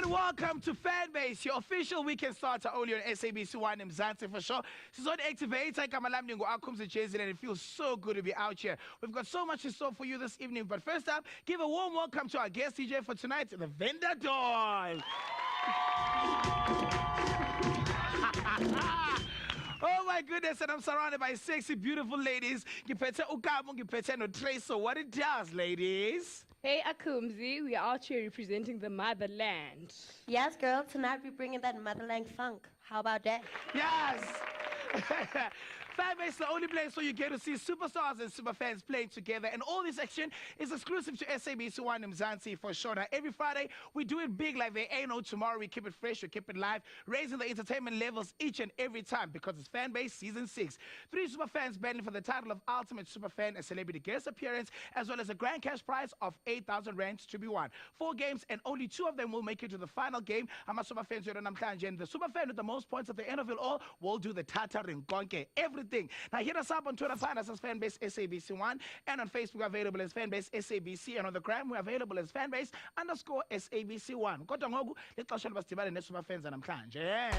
welcome to Fanbase, your official weekend starter only on sabc1 Mzansi for sure. This is on Activate. And it feels so good to be out here. We've got so much in store for you this evening, but first up, give a warm welcome to our guest DJ for tonight, the Vendor Doll. Oh my goodness, and I'm surrounded by sexy, beautiful ladies. So what it does, ladies? Hey Akumzi, we are out here representing the motherland. Yes, girl, tonight we're bringing that motherland funk. How about that? Yes! Fanbase is the only place where you get to see superstars and superfans playing together, and all this action is exclusive to sabc1 Mzansi for sure. Now, every Friday, we do it big like there ain't no tomorrow. We keep it fresh, we keep it live, raising the entertainment levels each and every time because it's Fanbase Season 6. 3 superfans battling for the title of Ultimate Superfan, a celebrity guest appearance, as well as a grand cash prize of 8,000 rands to be won. 4 games, and only 2 of them will make it to the final game. I'm a superfan, and the superfan with the most points at the end of it all will do the Tata Rinkonke, everything. Now hit us up on Twitter, find us as Fanbase sabc1, and on Facebook we're available as Fanbase sabc, and on the gram we're available as Fanbase_sabc1. Kodwa ngoku lixesha lobasidibane neSuperfans namhlanje.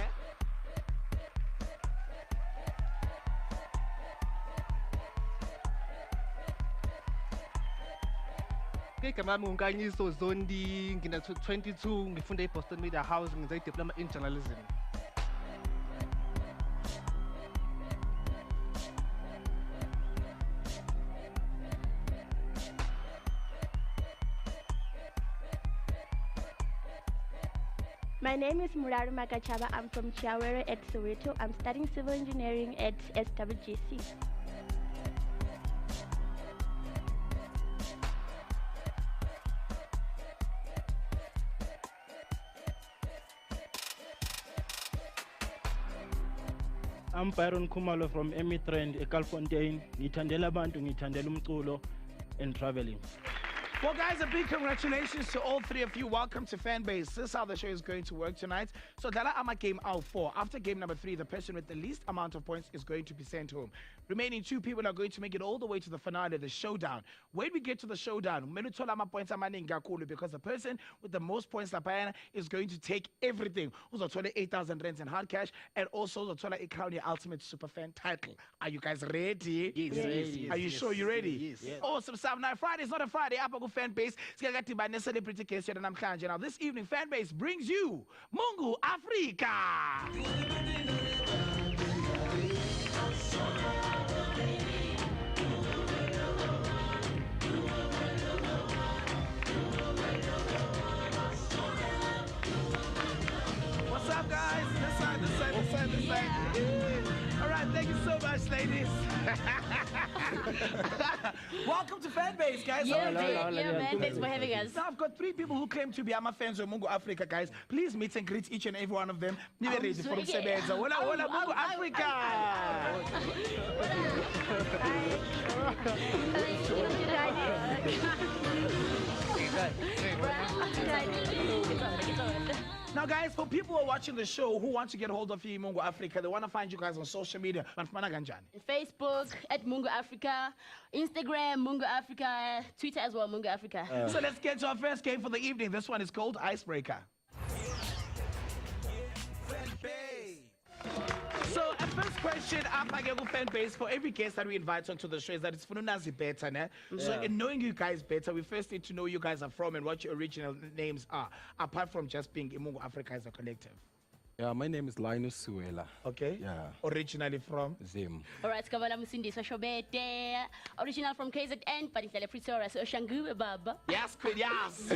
Igama lami nguNkanyiso Zondi, ngina 22, ngifunda eBoston Media House, ngenza idiploma in journalism. My name is Muraru Makachaba. I'm from Chiawero at Soweto. I'm studying civil engineering at SWGC. I'm Byron Khumalo from Emitrend, Ekalfontein. Ngithandela abantu, ngithandela umculo and traveling. Well, guys, a big congratulations to all 3 of you. Welcome to Fanbase. This is how the show is going to work tonight. So, Dala Ama game out 4. After game number 3, the person with the least amount of points is going to be sent home. Remaining 2 people are going to make it all the way to the finale, the showdown. When we get to the showdown, points because the person with the most points is going to take everything. Who's 8,000 rands in hard cash, and also the crown your ultimate superfan title. Are you guys ready? Yes. Are you sure you're ready? Yes. Awesome stuff. Now, Friday is not a Friday. Fanbase celebrity case here. Now this evening Fanbase brings you Mungu Africa. What's up, guys? This side. All right, thank you so much, ladies. Welcome to Fanbase, guys. Yeah, man. Thanks for having us. Now, I've got 3 people who claim to be Ama fans of Mungu Africa, guys. Please meet and greet each and every one of them. Ready for Hola, Mungu Africa. Now, guys, for people who are watching the show who want to get hold of you, Mungu Africa, they want to find you guys on social media. Facebook at Mungu Africa, Instagram Mungu Africa, Twitter as well Mungu Africa. So let's get to our first game for the evening. This one is called Icebreaker. So, our first question, Fanbase, for every guest that we invite onto the show is that it's Fununazi better, ne? So, in knowing you guys better, we first need to know who you guys are from and what your original names are, apart from just being Mungu Africa as a collective. Yeah, my name is Linus Suela. Okay. Yeah. Originally from? Zim. All right, Kabala Musindi Soshobete, original from KZN, but it's a Pretoria, so Shangu Baba. Yes, queen, yes.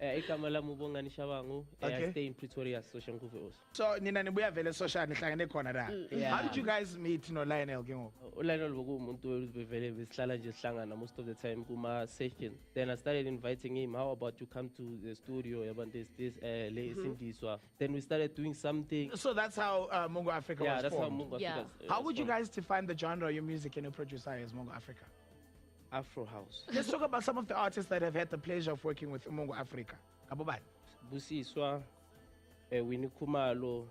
Ikamala Mubonga Nishawangu, I stay in Pretoria, so Shangu also. So, Nina Nibuya Vele Social Nitangane Konada. How did you guys meet, Lionel Gingo? Lionel Bogu Muntu Vele Slala Slangana most of the time Kuma session. Then I started inviting him, how about you come to the studio about this then we started doing something. So that's how Mungu Africa was that's formed. how Mungu Africa How would you guys define the genre of your music and your producer as Mungu Africa? Afro house. Let's talk about some of the artists that have had the pleasure of working with Mungu Africa. Kabubani. Busiswa, Winnie Khumalo,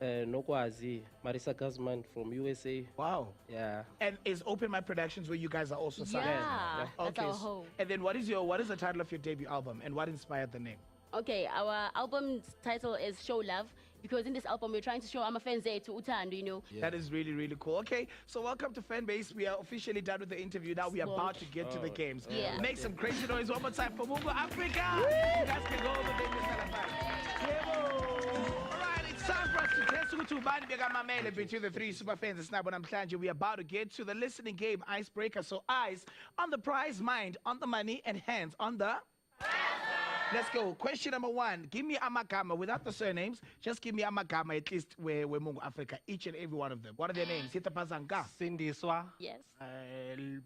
Nokwazi, Marisa Guzman from USA. Wow. Yeah. And is Open My Productions where you guys are also signed? Yeah, that's our home. And then what is the title of your debut album and what inspired the name? Okay, our album's title is Show Love because in this album we're trying to show our fans to Utando, you know. That is really, really cool. Okay, so welcome to Fanbase. We are officially done with the interview. Now we are about to get to the games. Yeah. Make some crazy noise one more time for Mungo Africa. You guys can go over there, Mr. All right, it's time for us to test Ubani between the three super fans. It's Nabon Amhlanje. We are about to get to the listening game icebreaker. So eyes on the prize, mind on the money, and hands on the... Let's go. Question number 1. Give me amagama without the surnames. Just give me amagama at least where Mungo Africa. Each and every one of them. What are their names? Hita Pazanga. Sindiswa, Yes.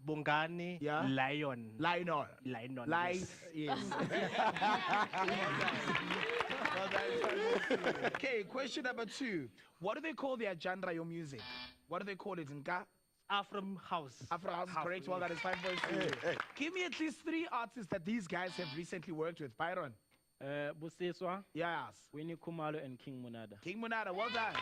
Bongani, Yeah. Lion. Lionel. Lion. Lies. Yes. Well done. Okay, question number 2. What do they call their genre, your music? What do they call it? Nka? Afro House. Afro House is correct. Well, that is 5 points to you. Give me at least 3 artists that these guys have recently worked with. Byron. Busiswa, Yes. Winnie Khumalo, and King Munada. King Munada, well done.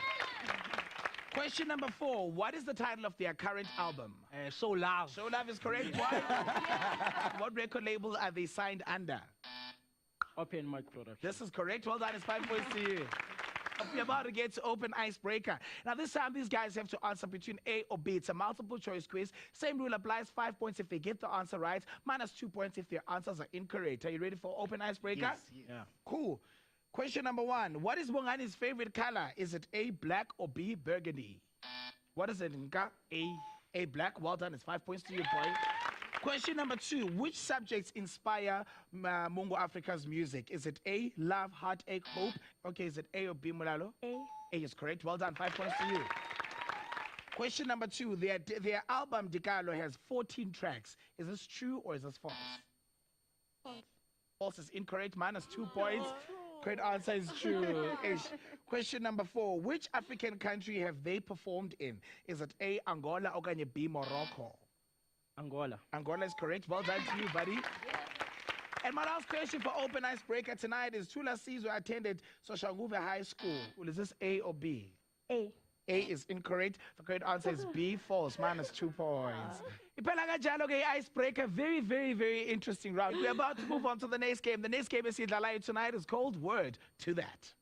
Question number 4. What is the title of their current album? Show Love. Show Love is correct. Why? What record label are they signed under? Open Mic Production. This is correct. Well done. It's 5 points to you. We're about to get to open icebreaker. Now, this time, these guys have to answer between A or B. It's a multiple choice quiz. Same rule applies. 5 points if they get the answer right, minus 2 points if their answers are incorrect. Are you ready for open icebreaker? Yes. Yeah. Cool. Question number 1. What is Bongani's favorite color? Is it A, black, or B, burgundy? What is it, Nka? A, black. Well done. It's 5 points to you, boy. Question number 2. Which subjects inspire Mungo Africa's music? Is it A, love, heartache, hope? Okay, is it A or B, Mulalo? A. A is correct. Well done. 5 points to you. Question number 2. Their album, Dikalo, has 14 tracks. Is this true or is this false? False. False is incorrect. Minus 2 points. Correct answer is true. Ish. Question number 4. Which African country have they performed in? Is it A, Angola, or B, Morocco? Angola. Angola is correct. Well done to you, buddy. And my last question for open icebreaker tonight is Tula Sizwe attended Soshanguve High School. Well, is this A or B? A. A is incorrect. The correct answer is B, false. Minus 2 points. Iphela kanjalo ke icebreaker. Very, very, very interesting round. We're about to move on to the next game. The next game is Idlalayo tonight is called Word to That.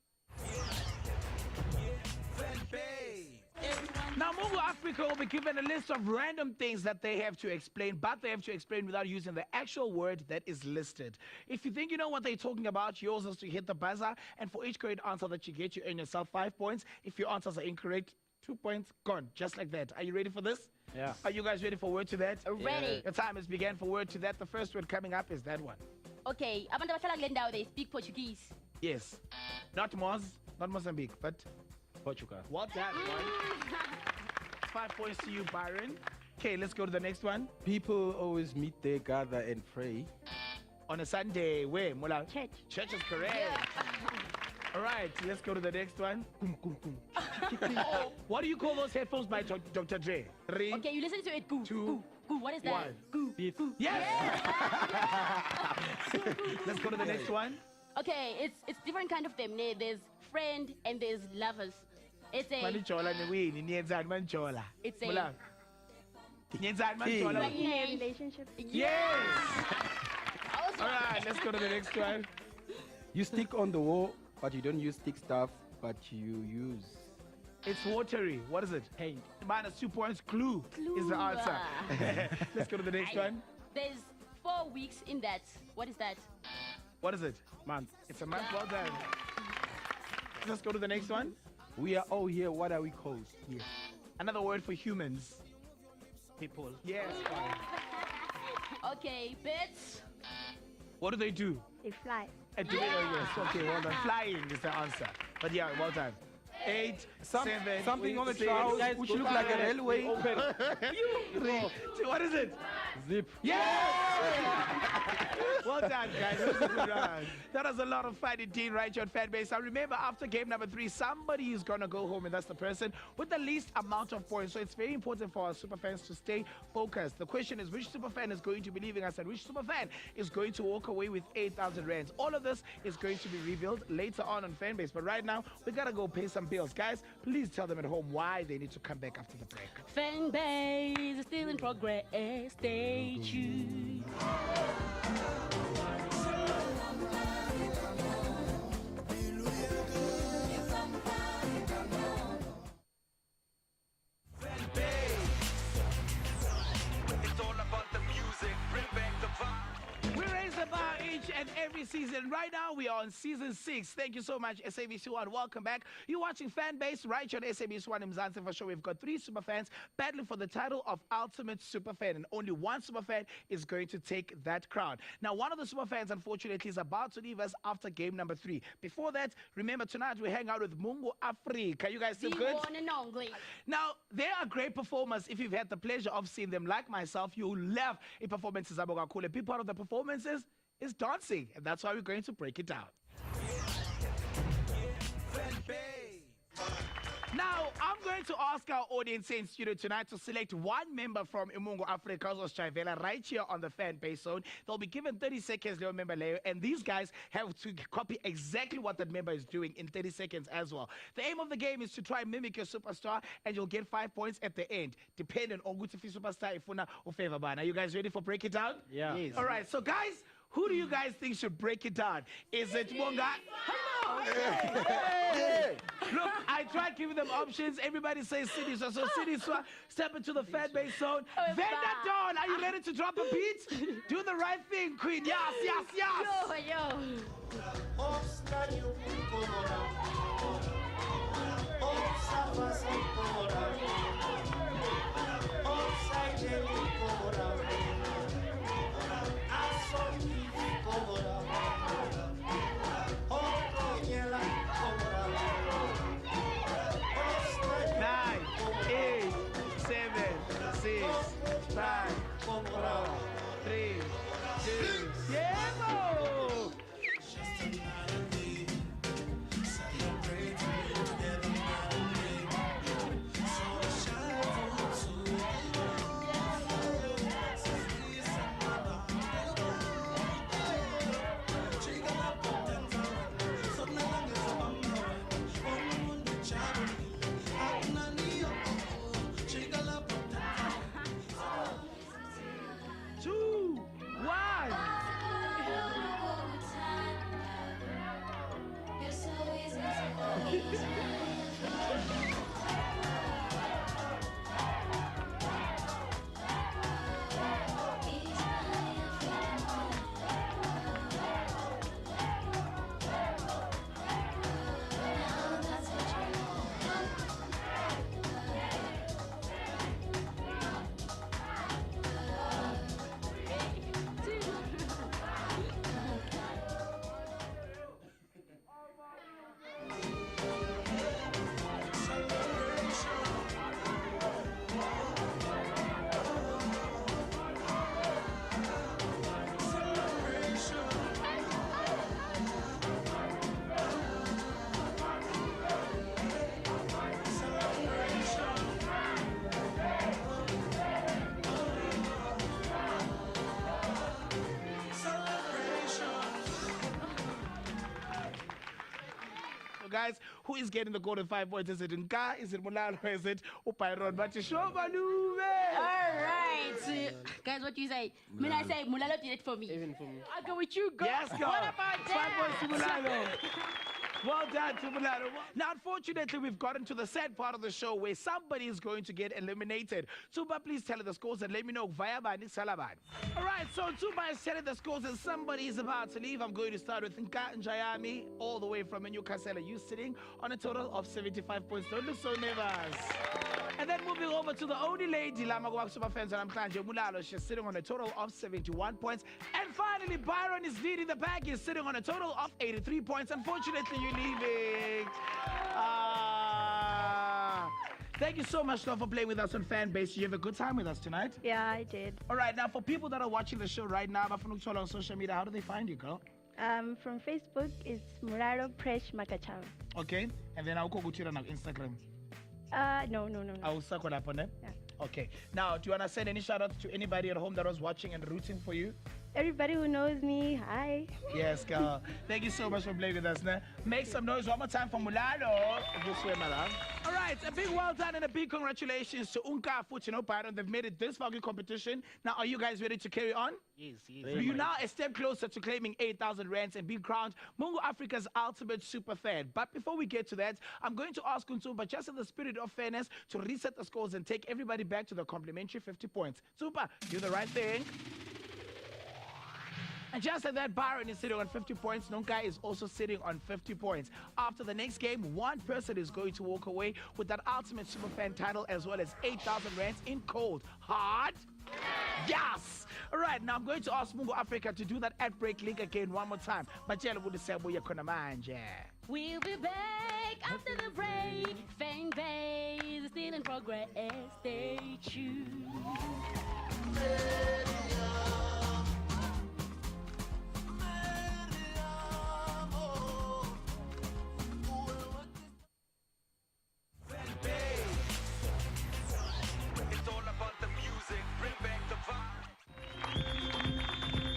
Now, Mungo Africa will be given a list of random things that they have to explain, but they have to explain without using the actual word that is listed. If you think you know what they're talking about, yours is to hit the buzzer, and for each correct answer that you get, you earn yourself 5 points. If your answers are incorrect, 2 points gone, just like that. Are you ready for this? Yeah. Are you guys ready for Word to That? Ready. The time has begun for Word to That. The first word coming up is that one. Okay, abantu abahlala kule ndawo, they speak Portuguese. Yes. Not Moz, not Mozambique, but Portugal. what that one? 5 points to you, Byron. Okay, let's go to the next one. People always meet there, gather, and pray. On a Sunday, where, Mula? Church. Church is correct. All right, let's go to the next one. What do you call those headphones by Dr. Dre? 3. Okay, you listen to it. Goo, 2, goo, goo. What is that? 1. Goo, goo. Yes! Let's go to the next one. Okay, it's different kind of them. There's friend and there's lovers. It's a Manichola ni wini, nienzani manchola. It's a- Mula. Nienzani manchola. Like- In a relationship. Yes! All right, let's go to the next one. You stick on the wall, but you don't use stick stuff, but you use. It's watery. What is it? Paint. Minus 2 points. Glue is the answer. Let's go to the next one. There's 4 weeks in that. What is that? What is it? Month. It's a month. Well done. Let's go to the next one. We are all here. What are we called? Yes. Another word for humans. People. Yes. Okay, birds. What do they do? They fly. Yes. Okay, well done. Flying is the answer. But yeah, well done. 8, 7, Something on the 6, clouds, which look like a railway. 3, 2. What is it? Zip. Yes! Well done, guys. That was a good round. That was a lot of fun indeed, right here on Fanbase. Now remember, after game number 3, somebody is going to go home, and that's the person with the least amount of points. So it's very important for our superfans to stay focused. The question is, which superfan is going to be leaving us, and which superfan is going to walk away with 8,000 rands? All of this is going to be revealed later on Fanbase. But right now, we got to go pay some bills. Guys, please tell them at home why they need to come back after the break. Fan base is still in progress. Stay tuned. happy season. Right now, we are on season 6. Thank you so much, SABC1. Welcome back. You're watching Fanbase right here on SABC1 in Mzansi for sure. We've got 3 super fans battling for the title of Ultimate Super Fan, and only one super fan is going to take that crown. Now, one of the super fans, unfortunately, is about to leave us after game number 3. Before that, remember, tonight we hang out with Mungu Africa. You guys still good? one and only. Now, they are great performers. If you've had the pleasure of seeing them, like myself, you love a performances. A big part of the performances is dancing, and that's why we're going to break it down. Now, I'm going to ask our audience in studio tonight to select one member from Mungu Africa right here on the fan base zone. They'll be given 30 seconds, Leo member Leo, and these guys have to copy exactly what that member is doing in 30 seconds as well. The aim of the game is to try and mimic your superstar, and you'll get 5 points at the end, depending on which superstar ifuna or favor ban. Are you guys ready for break it down? Yeah. Yes. All right, so guys, who do you guys think should break it down? Is it Munga? Hello! Look, I tried giving them options. Everybody says Sidiswa. So Sidiswa, step into the fan base zone. Venda Dawn, are you ready to drop a beat? Do the right thing, Queen. Yes, yes, yes. Yo. Guys, who is getting the golden 5 points? Is it Nka? Is it Mulalo? Is it Byron? But All right. Guys, what do you say? When I say Mulalo did it for me. Even for me. I'll go with you, girl. Yes, girl. What about 5 points to that? Mulalo. Well done to Mulalo. Now, unfortunately, we've gotten to the sad part of the show where somebody is going to get eliminated. Tuba, please tell the scores and let me know via Bani Salaban. All right, so Tuba is telling the scores and somebody is about to leave. I'm going to start with Nka Njayami, all the way from Newcastle. You sitting on a total of 75 points. Don't look so nervous. And then moving over to the only lady, Lama Super Fans, and I'm Klanje Mulalo. She's sitting on a total of 71 points. And finally, Byron is leading the pack. He's sitting on a total of 83 points. Unfortunately, you're leaving. Thank you so much, Lord, for playing with us on Fanbase. You have a good time with us tonight? Yeah, I did. All right, now for people that are watching the show right now, on social media, how do they find you, girl? From Facebook, it's Muraro Presh Makachava. Okay, and then I'll go to you on Instagram. No. I'll circle up on it. Yeah. Okay, now do you want to send any shout outs to anybody at home that was watching and rooting for you? Everybody who knows me, hi. Yes, girl. Thank you so much for playing with us. Nah? Make some noise one more time for Mulalo. This way, my love. All right, a big well done and a big congratulations to Unka Futino Byron. They've made it this far in competition. Now, are you guys ready to carry on? Yes. You're now a step closer to claiming 8,000 rands and being crowned Mungu Africa's ultimate super fan. But before we get to that, I'm going to ask Unsumba, just in the spirit of fairness, to reset the scores and take everybody back to the complimentary 50 points. Super, do the right thing. And just like that, Byron is sitting on 50 points. Nonkai is also sitting on 50 points. After the next game, one person is going to walk away with that ultimate superfan title as well as 8,000 rands in cold hard. Yes! All right, now I'm going to ask Mungo Africa to do that ad break link again one more time. Batshela ukuthi siyabuya khona manje. We'll be back after the break. Fan base is still in progress. Stay tuned.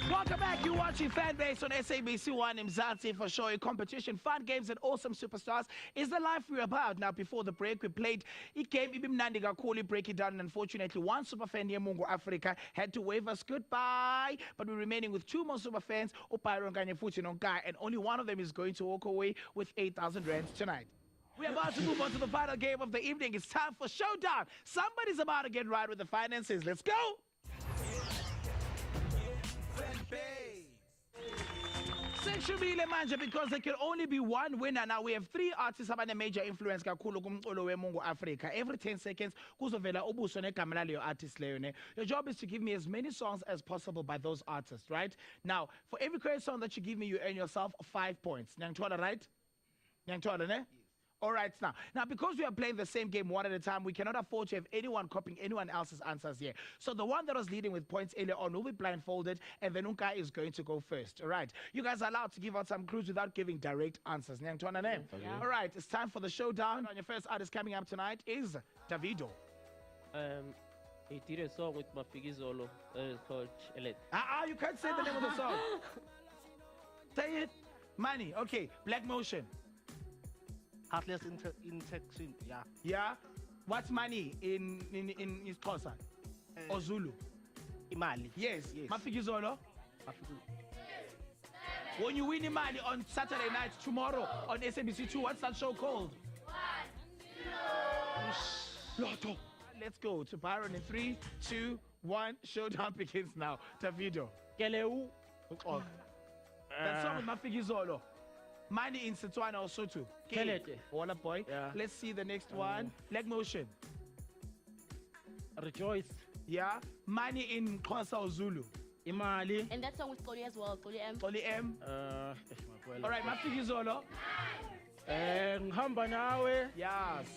Welcome back. You're watching Fanbase on sabc1 Mzansi for sure. Competition, fun games, and awesome superstars is the life we're about. Now, before the break, we played a game. Ibimnandi kakhulu, break it down. And unfortunately, one superfan here, Mungo Africa, had to wave us goodbye. But we're remaining with two more superfans, Byron Khumalo and only one of them is going to walk away with 8,000 rands tonight. We're about to move on to the final game of the evening. It's time for showdown. Somebody's about to get right with the finances. Let's go. Seshubile manje, because there can only be one winner. Now we have three artists abane major influence kakhulu kumculo weMungo Africa. Every 10 seconds kuzovela ubuso negama laleyo artist leyo ne. Your job is to give me as many songs as possible by those artists, right? Now, for every correct song that you give me, you earn yourself 5 points. Nyangtwala, right? Nyangtwala, ne? All right, now because we are playing the same game one at a time, we cannot afford to have anyone copying anyone else's answers here. So the one that was leading with points earlier on will be blindfolded, and then Unkai is going to go first. All right, you guys are allowed to give out some clues without giving direct answers. Yeah. All right, it's time for the showdown. And your first artist coming up tonight is Davido. He did a song with Mafigizolo that is called Elet. You can't say the name of the song. Say it. Money. Okay. Black Motion. Heartless intersection, yeah. Yeah. What's money in Xhosa or Zulu? Imali. Yes. Mafigizolo. When you win Imali on Saturday night tomorrow on SABC2, what's that show called? Lotto. Let's go to Byron in 3, 2, 1. Showdown begins now. Davido. Keleu. That song is Mafigizolo. Money in Setswana or Sotho. Kelete. Walla boy. Yeah. Let's see the next one. Leg motion. Rejoice. Yeah. Money in Xhosa or Zulu. Imali. And that song with Toli as well. Toli M. Toli M. All right, Mafigizolo. Ngihamba nawe. Yes.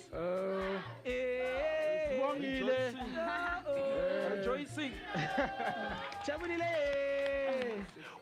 Sibongile. Rejoicing. Chabulile.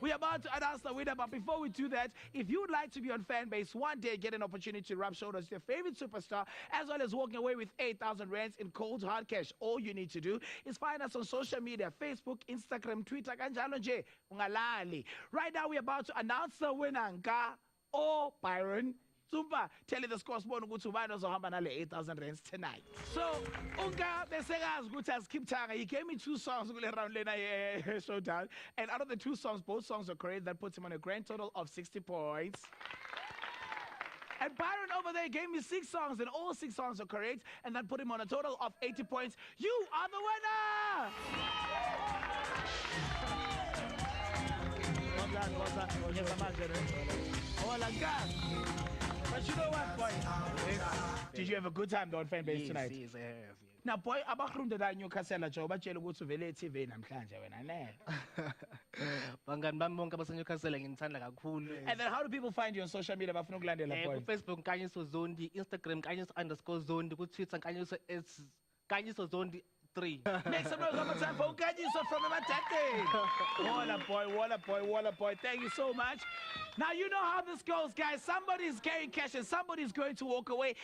We're about to announce the winner, but before we do that, if you would like to be on Fanbase one day, get an opportunity to rub shoulders with your favorite superstar, as well as walking away with 8,000 rands in cold hard cash, all you need to do is find us on social media, Facebook, Instagram, Twitter, kanjalo nje, ungalali. Right now, we're about to announce the winner, Nka or Byron. Super, tell you the scores born go to Byron Zohamba nale 8,000 rands tonight. So, Unka Besegas good as keep tanga. He gave me 2 songs around Lena showdown. And out of the 2 songs, both songs are correct. That puts him on a grand total of 60 points. And Byron over there gave me 6 songs, and all 6 songs are correct. And that put him on a total of 80 points. You are the winner! But you know what, boy? Did you have a good time though on Fanbase tonight? Yes, I have. Now, boy, abakhulumde la Newcastle job batshela ukuthi uvele eTV namhlanje wena ne. Bangani bami bonke baseNewcastle nginithanda kakhulu. And then how do people find you on social media bafuna ukulandela boy? Facebook Nkanyiso Zondi, Instagram Nkanyiso_Zondi, Twitter Nkanyiso Zondi 3. Make some noise one more time for Nkanyiso from Matate. Walla boy. Thank you so much. Now you know how this goes, guys. Somebody's carrying cash and somebody's going to walk away.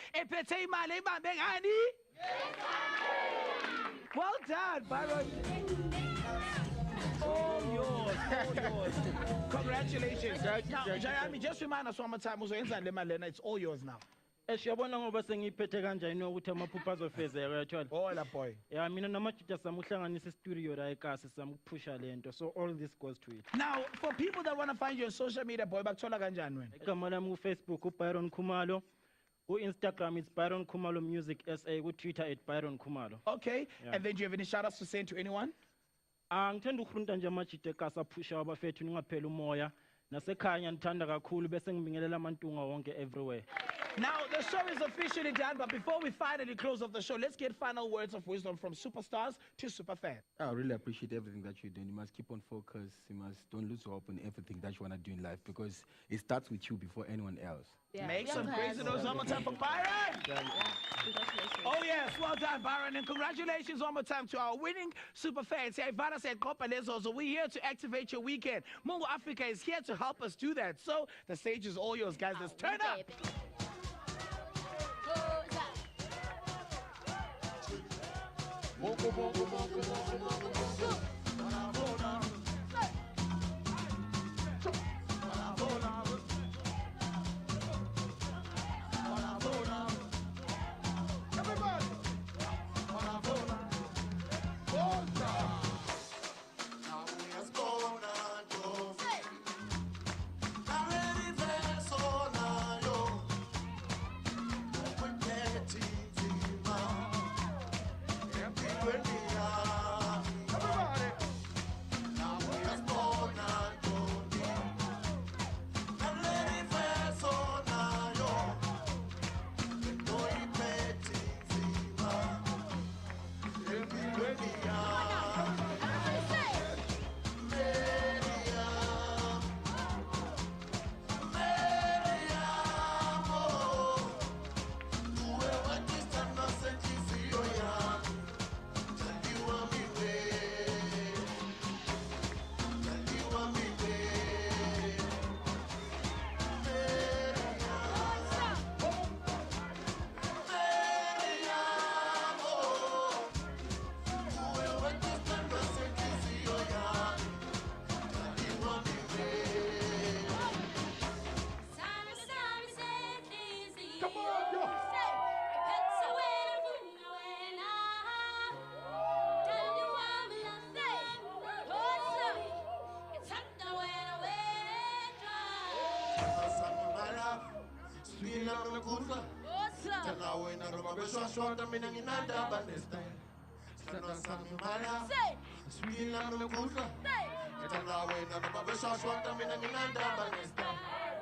Well done, Byron. All yours. Congratulations. Now, Jayami, just remind us one more time. It's all yours now. Siyabona ngoba sengiphethe kanjani ukuthi amaphupho azofezeka uyathola. Hola boy. Yeah, mina namajuja samuhlanganisa studio la eKasi samuphusha lento. So all this goes to it. Now, for people that want to find you on social media, boy, bakuthola kanjani wena? Igama lami ku-Facebook Byron Khumalo. Ku-Instagram it's Byron Khumalo Music SA. Ku-Twitter at Byron Khumalo. Okay. Yeah. And then do you have any shout outs to send to anyone? Ngithanda ukhulunta nje amajite kasaphusha abafethu ningaphela umoya. Nasekhaya ngithanda kakhulu bese ngibingelela amantunga wonke everywhere. Now, the show is officially done, but before we finally close off the show, let's get final words of wisdom from superstars to superfans. I really appreciate everything that you're doing. You must keep on focus. You must don't lose hope in everything that you want to do in life because it starts with you before anyone else. Yeah. Make some crazy noise one more time for Byron. Congratulations. Oh yes, well done, Byron, and congratulations one more time to our winning super fans. Hey, Vada said, so we're here to activate your weekend. Mungo Africa is here to help us do that. So the stage is all yours, guys. Let's turn up.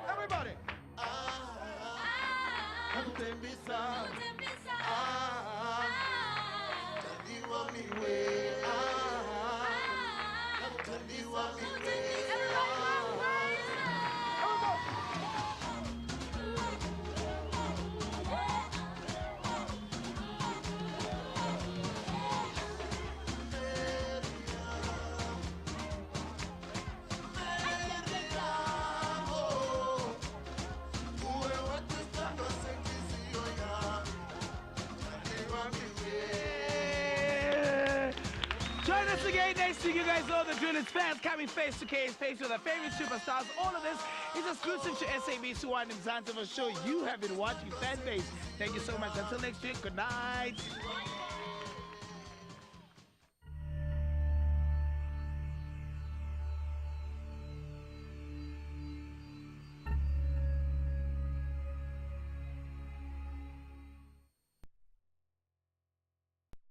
Everybody. Join us again next week. You guys know the drill. It's fans coming face to face with their favorite superstars. All of this is exclusive to sabc1 in Zanzibar show. You have been watching Fanbase. Thank you so much. Until next week, good night.